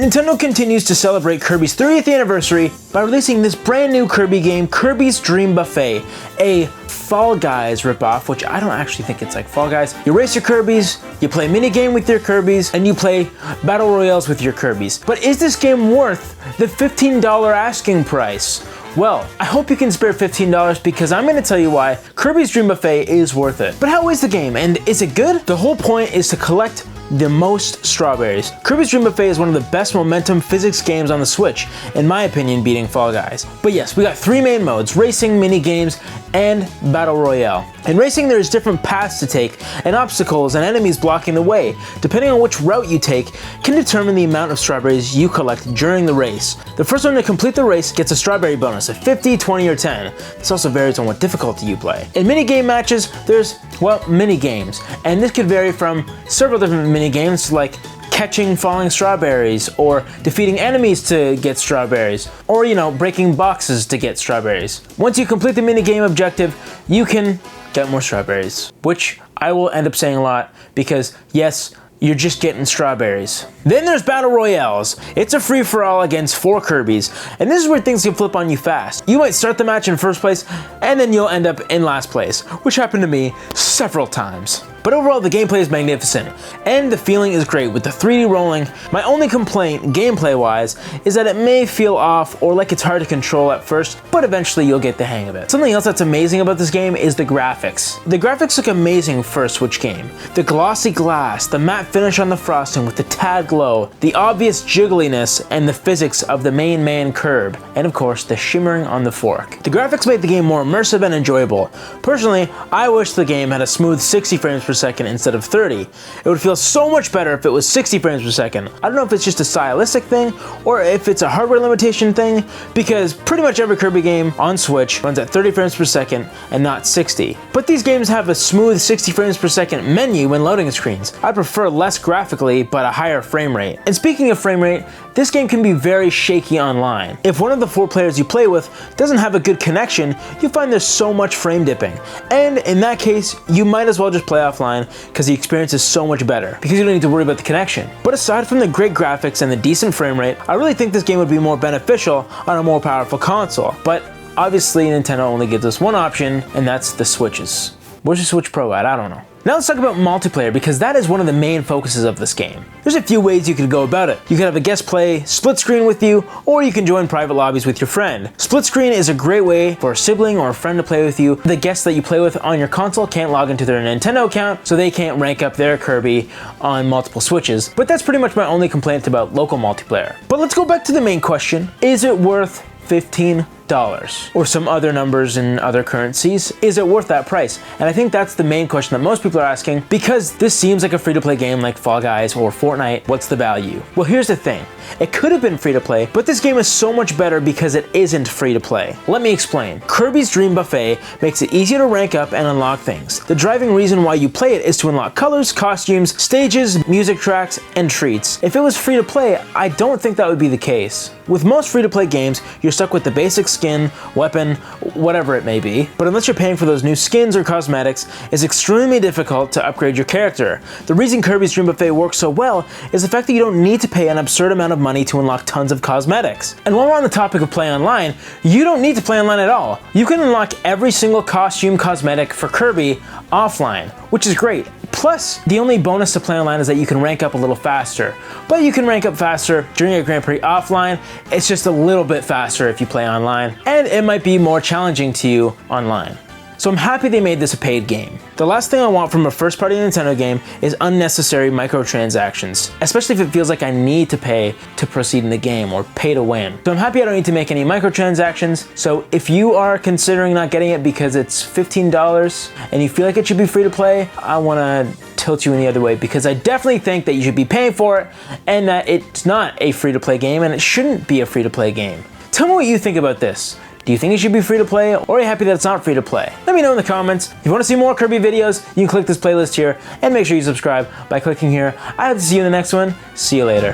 Nintendo continues to celebrate Kirby's 30th anniversary by releasing this brand new Kirby game, Kirby's Dream Buffet, a Fall Guys ripoff, which I don't actually think it's like Fall Guys. You race your Kirbys, you play a mini game with your Kirbys, and you play battle royales with your Kirbys. But is this game worth the $15 asking price? Well, I hope you can spare $15 because I'm going to tell you why Kirby's Dream Buffet is worth it. But how is the game, and is it good? The whole point is to collect the most strawberries. Kirby's Dream Buffet is one of the best momentum physics games on the Switch, in my opinion beating Fall Guys. But yes, we got three main modes: racing, mini games, and battle royale. In racing, there's different paths to take, and obstacles and enemies blocking the way. Depending on which route you take can determine the amount of strawberries you collect during the race. The first one to complete the race gets a strawberry bonus of 50, 20, or 10. This also varies on what difficulty you play. In mini game matches, there's, well, mini games, and this could vary from several different mini games like catching falling strawberries, or defeating enemies to get strawberries, or breaking boxes to get strawberries. Once you complete the mini game objective, you can get more strawberries, which I will end up saying a lot because yes, you're just getting strawberries. Then there's battle royales. It's a free-for-all against 4 Kirbys, and this is where things can flip on you fast. You might start the match in first place, and then you'll end up in last place, which happened to me several times. But overall, the gameplay is magnificent, and the feeling is great with the 3D rolling. My only complaint, gameplay-wise, is that it may feel off or like it's hard to control at first, but eventually you'll get the hang of it. Something else that's amazing about this game is the graphics. The graphics look amazing for a Switch game. The glossy glass, the matte finish on the frosting with the tad glow, the obvious jiggliness, and the physics of the main man Kirb, and of course, the shimmering on the fork. The graphics made the game more immersive and enjoyable. Personally, I wish the game had a smooth 60 frames per second instead of 30. It would feel so much better if it was 60 frames per second. I don't know if it's just a stylistic thing or if it's a hardware limitation thing, because pretty much every Kirby game on Switch runs at 30 frames per second and not 60. But these games have a smooth 60 frames per second menu when loading screens. I prefer less graphically but a higher frame rate. And speaking of frame rate, this game can be very shaky online. If one of the 4 players you play with doesn't have a good connection, you find there's so much frame dipping. And in that case, you might as well just play offline because the experience is so much better, because you don't need to worry about the connection. But aside from the great graphics and the decent frame rate, I really think this game would be more beneficial on a more powerful console. But obviously Nintendo only gives us one option, and that's the Switches. Where's the Switch Pro at? I don't know. Now let's talk about multiplayer, because that is one of the main focuses of this game. There's a few ways you could go about it. You could have a guest play split screen with you, or you can join private lobbies with your friend. Split screen is a great way for a sibling or a friend to play with you. The guests that you play with on your console can't log into their Nintendo account, so they can't rank up their Kirby on multiple Switches. But that's pretty much my only complaint about local multiplayer. But let's go back to the main question. Is it worth $15? Or some other numbers in other currencies? Is it worth that price? And I think that's the main question that most people are asking, because this seems like a free-to-play game like Fall Guys or Fortnite. What's the value? Well, here's the thing. It could have been free-to-play, but this game is so much better because it isn't free-to-play. Let me explain. Kirby's Dream Buffet makes it easier to rank up and unlock things. The driving reason why you play it is to unlock colors, costumes, stages, music tracks, and treats. If it was free-to-play, I don't think that would be the case. With most free-to-play games, you're stuck with the basic skin, weapon, whatever it may be, but unless you're paying for those new skins or cosmetics, it's extremely difficult to upgrade your character. The reason Kirby's Dream Buffet works so well is the fact that you don't need to pay an absurd amount of money to unlock tons of cosmetics. And while we're on the topic of play online, you don't need to play online at all. You can unlock every single costume cosmetic for Kirby offline, which is great. Plus, the only bonus to play online is that you can rank up a little faster. But you can rank up faster during a Grand Prix offline. It's just a little bit faster if you play online, and it might be more challenging to you online. So I'm happy they made this a paid game. The last thing I want from a first-party Nintendo game is unnecessary microtransactions, especially if it feels like I need to pay to proceed in the game or pay to win. So I'm happy I don't need to make any microtransactions. So if you are considering not getting it because it's $15 and you feel like it should be free to play, I want to tilt you in the other way, because I definitely think that you should be paying for it and that it's not a free-to-play game and it shouldn't be a free-to-play game. Tell me what you think about this. Do you think it should be free to play, or are you happy that it's not free to play? Let me know in the comments. If you want to see more Kirby videos, you can click this playlist here and make sure you subscribe by clicking here. I hope to see you in the next one. See you later.